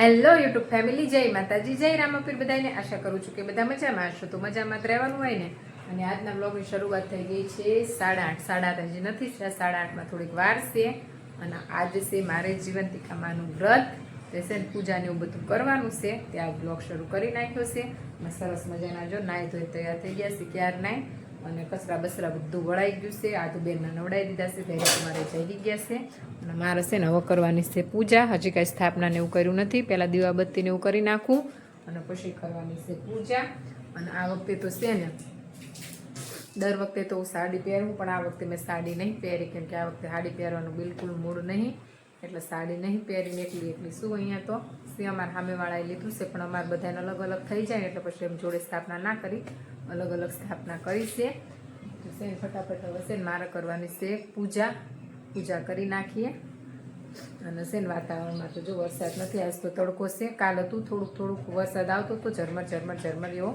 Hello YouTube family, જય માતાજી, જય રામપીર બધાને. આશા કરું છું કે બધા મજામાં હશો. તો મજામાં જ રહેવાનું હોય ને. અને આજના બ્લોગની શરૂઆત થઈ ગઈ છે 8:30. 8:30 હજી નથી થયા, 8:30માં થોડીક વાર છે. અને આજે છે મારે જીવંતિકામાનું વ્રત. તે છે ને પૂજાને એવું બધું કરવાનું છે. ત્યાં બ્લોગ શરૂ કરી નાખ્યો છે. અને સરસ મજાના જો નાહી ધોઈ તૈયાર થઈ ગયા છે ક્યાર નાય. અને કચરા બસરા બધું વળાઈ ગયું છે. આધુ બેનને નવડાવી દીધા છે. ત્યારે મારે જઈ ગયા છે. અને મારે છે ને હવે કરવાની છે પૂજા. હજી કાંઈ સ્થાપના ને એવું કર્યું નથી. પહેલાં દીવાબત્તી ને એવું કરી નાખું અને પછી કરવાની છે પૂજા. અને આ વખતે તો છે ને, દર વખતે તો હું સાડી પહેરું, પણ આ વખતે મેં સાડી નહીં પહેરી, કેમ કે આ વખતે સાડી પહેરવાનું બિલકુલ મૂડ નહીં. એટલે સાડી નહીં પહેરીને એકલી શું અહીંયા તો છે. અમારા સામેવાળાએ લીધું છે, પણ અમારે બધાને અલગ અલગ થઈ જાય એટલે પછી એમ જોડે સ્થાપના ના કરી, અલગ અલગ સ્થાપના કરી છે. ફટાફટ હવે છે ને મારે કરવાની છે પૂજા. પૂજા કરી નાખીએ. અને છે ને વાતાવરણમાં તો જો વરસાદ નથી, આજ તો તડકો છે. કાલ હતું થોડુંક વરસાદ આવતો હતો, ઝરમર એવો.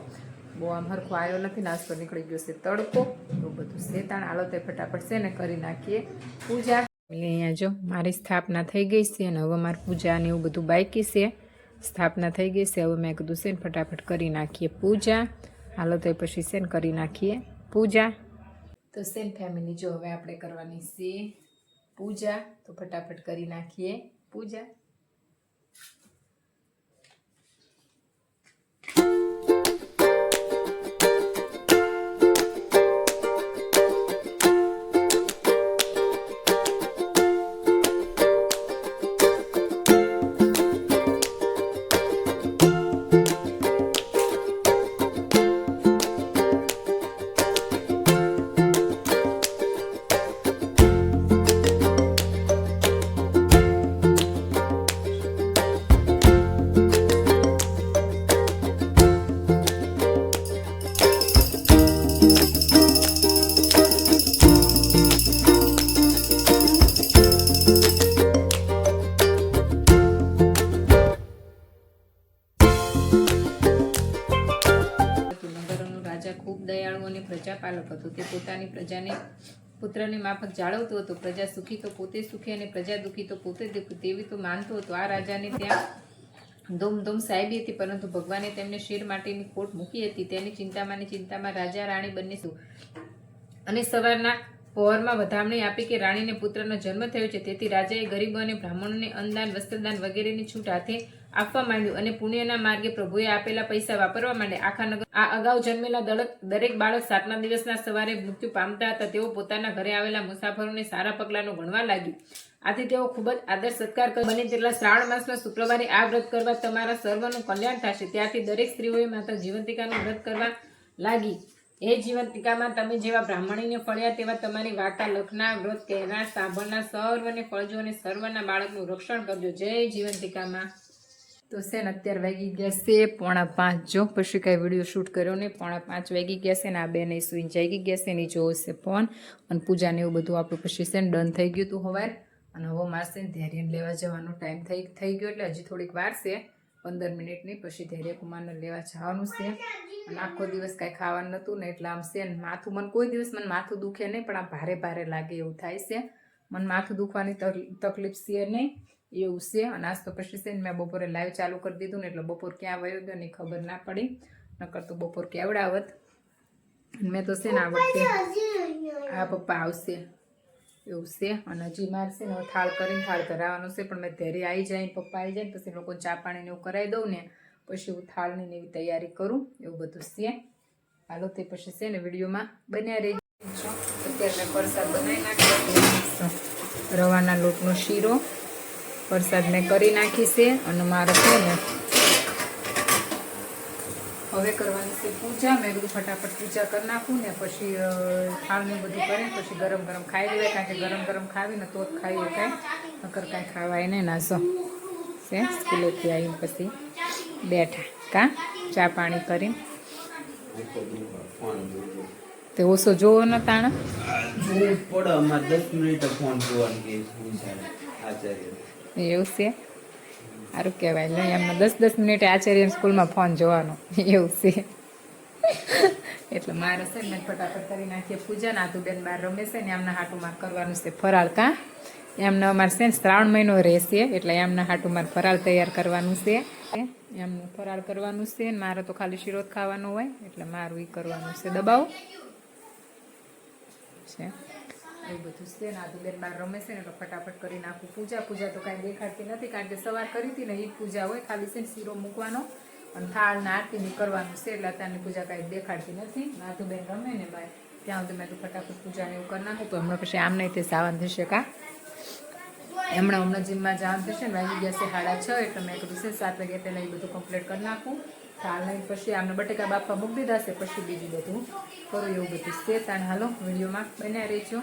બહુ આમ હરખો આવ્યો નથી. નાસ્તો નીકળી ગયો છે તડકો. તો બધું શેતાણ હાલો તે ફટાફટ છે ને કરી નાખીએ પૂજા. અહીંયા જો મારી સ્થાપના થઈ ગઈ છે. અને હવે મારી પૂજા ને એવું બધું બાકી છે. સ્થાપના થઈ ગઈ છે. હવે મેં કીધું છે ને ફટાફટ કરી નાખીએ પૂજા. હાલો તો પછી છે ને કરી નાખીએ પૂજા. તો સેન ફેમિલી, જો હવે આપણે કરવાની છે પૂજા. તો ફટાફટ કરી નાખીએ પૂજા. ખૂબ દયાળુ અને પ્રજાપાલક હતો. તે પોતાની પ્રજાને પુત્રની માફક જાળવતો હતો. પ્રજા સુખી તો પોતે સુખી અને પ્રજા દુઃખી તો પોતે દુઃખી, તેવી તો માનતો હતો. આ રાજાને ત્યાં ધૂમધૂમ સાહેબી હતી, પરંતુ ભગવાને તેમને શેર માટેની ખોટ મૂકી હતી. તેની ચિંતામાં રાજા રાણી બંને અને સવારના પહોરમાં વધામણી આપી કે રાણીને પુત્રનો જન્મ થયો છે. તેથી રાજાએ ગરીબો અને બ્રાહ્મણોને અન્નદાન, વસ્ત્રદાન વગેરેની છૂટ હાથે આપવા માંડ્યું અને પુણ્યના માર્ગે પ્રભુએ આપેલા પૈસા વાપરવા માંડે. આખા નગર આ અગાઉ જન્મેલા દરેક બાળક 7મા દિવસના સવારે મૃત્યુ પામતા હતા. તેઓ પોતાના ઘરે આવેલા મુસાફરોને સારા પગલાંનું ગણવા લાગ્યું. આથી તેઓ ખૂબ જ આદર સત્કાર કરી. બને તેટલા શ્રાવણ માસના શુક્રવારે આ વ્રત કરવા તમારા સર્વનું કલ્યાણ થશે. ત્યારથી દરેક સ્ત્રીઓએ માતા જીવંતિકાનું વ્રત કરવા લાગી. હે જીવંતિકામાં, તમે જેવા બ્રાહ્મણીને ફળ્યા તેવા તમારી વાર્તા લખનાર, વ્રત કહેનાર, સાંભળનાર સર્વને ફળજો અને સર્વના બાળકનું રક્ષણ કરજો. જય જીવંતિકામાં. તો છે ને અત્યારે વાગી ગયા છે 4:45. જો પછી કાંઈ વિડીયો શૂટ કર્યો ને 4:45 વાગી ગયા છે. ને આ બેને સુઈને જાગી ગયા છે. ને જોવો છે ફોન. અને પૂજાને એવું બધું આપણું પછી છે ને ડન થઈ ગયું હતું હવાર. અને હવે મારે છે ને ધૈર્યને લેવા જવાનો ટાઈમ થઈ ગયો. એટલે હજી થોડીક વાર છે, 15 મિનિટની. પછી ધૈર્ય કુમારને લેવા જવાનું છે. અને આખો દિવસ કાંઈ ખાવાનું નહોતું ને, એટલે આમ છે ને માથું, મને કોઈ દિવસ મને માથું દુખે નહીં, પણ આમ ભારે ભારે લાગે એવું થાય છે. મને માથું દુખવાની તકલીફ છે નહીં, એવું છે. અને આજ તો પછી છે ને મેં બપોરે લાઈવ ચાલુ કરી દીધું ને, એટલે બપોર ક્યાં વયો ગયો ને ખબર ના પડી. નકર તો બપોર કેવડાવત. મેં તો છે ને આ વખતે આ પપ્પા આવશે એવું છે. અને હજી મારે છે ને થાળ ધરાવવાનું છે. પણ મેં ધૈર્ય આવી જાય, પપ્પા આવી જાય, પછી લોકો ચા પાણીને એવું કરાવી દઉં ને, પછી હું થાળની ને એવી તૈયારી કરું. એવું બધું છે. હાલો તે પછી છે ને વિડીયોમાં બન્યા રહી. અત્યારે મેં પ્રસાદ બનાવી નાખ્યો. રવાના લોટનો શીરો પ્રસાદ મેં કરી નાખી છે. અને મારે છે ને હવે કરવાની છે પૂજા. મેં બધું ફટાફટ પૂજા કરી નાખું ને પછી થાળને બધું કરીને પછી ગરમ ગરમ ખાઈ લેવાય. કારણ કે ગરમ ગરમ ખાવીને તો જ ખાઈએ કાંઈ, નકર કાંઈ ખાવાય નહીં. નાસો છે સ્કૂલેથી આવીને પછી બેઠા કાં ચા પાણી કરીને. તે ઓછો જોવો ન તાણ એવું છે. સારું કહેવાય. નહીં એમને 10 મિનિટે આચાર્ય સ્કૂલમાં ફોન જોવાનો એવું છે. એટલે મારે છે ને ફટાફટ કરી નાખીએ પૂજા. નાતું બેન બહાર રમે છે ને, એમના હાટું માર કરવાનું છે ફરાળ. કાં એમને અમારે છે ને શ્રાવણ મહિનો રહેશે એટલે એમના હાટું મારે ફરાળ તૈયાર કરવાનું છે. એમનું ફરાળ કરવાનું છે ને મારે તો ખાલી શીરો જ ખાવાનો હોય એટલે મારું એ કરવાનું છે. દબાવો છે એવું બધું છે ને. આ બેન બાર રમે છે ને એટલે ફટાફટ કરી નાખું. પૂજા તો કાંઈ દેખાડતી નથી કારણ કે સવાર કરી હતી ને એ પૂજા હોય, ખાલી છે ને શીરો મૂકવાનો અને થાળ ને આરતી કરવાનું છે એટલે અત્યારની પૂજા કાંઈ દેખાડતી નથી. નાથુ બેન રમે ને બાય ત્યાં સુધી મેં તો ફટાફટ પૂજાને એવું કરી નાખું. તો હમણાં પછી આમ નહીં તે સાવન થશે કા હમણાં જીમમાં જવાનું થશે ને વાગી ગયા છે 6:30 એટલે મેં કીધું છે 7 વાગ્યા પહેલાં એ બધું કમ્પ્લીટ કરી નાખું. થાળ નહીં પછી આમને બટેકા બાફવા મૂકી દીધા છે પછી બીજું બધું કરું એવું બધું છે. તાને હાલો વિડીયોમાં બન્યા રહેજો.